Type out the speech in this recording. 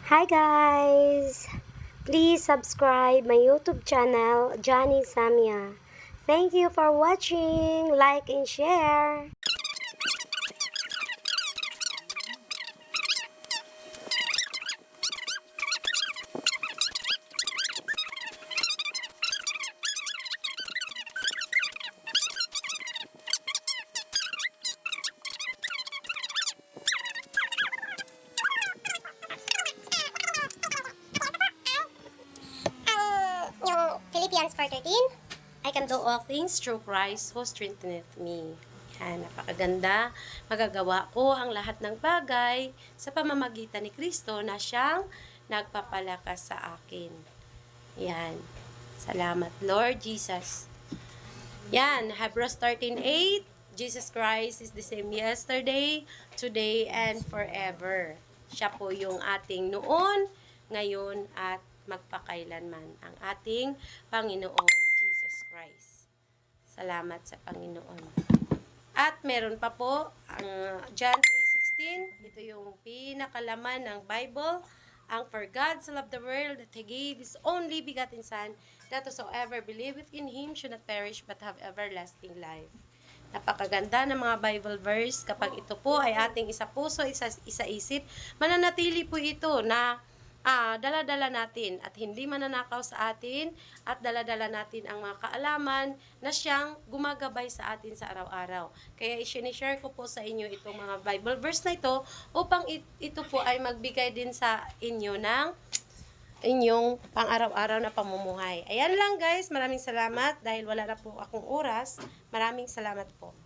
Hi guys! Please subscribe my YouTube channel, Johnny Samia. Thank you for watching. Like and share. Yung Philippians 4:13, I can do all things through Christ who strengtheneth me. Yan, napakaganda. Magagawa ko ang lahat ng bagay sa pamamagitan ni Kristo na siyang nagpapalakas sa akin. Yan. Salamat, Lord Jesus. Yan, Hebrews 13:8. Jesus Christ is the same yesterday, today, and forever. Siya po yung ating noon, ngayon, at magpakailanman. Ang ating Panginoong Jesus Christ. Salamat sa Panginoon. At meron pa po, ang John 3:16. Ito yung pinakalaman ng Bible. Ang for God so loved the world that He gave His only begotten Son, that whosoever believeth in Him should not perish but have everlasting life. Napakaganda ng mga Bible verse. Kapag ito po ay ating isa puso, isa isip, mananatili po ito na dala-dala natin at hindi mananakaw sa atin at dala-dala natin ang mga kaalaman na siyang gumagabay sa atin sa araw-araw. Kaya i-share ko po sa inyo itong mga Bible verse na ito upang ito po ay magbigay din sa inyo ng inyong pang-araw-araw na pamumuhay. Ayan lang guys, maraming salamat dahil wala na po akong oras. Maraming salamat po.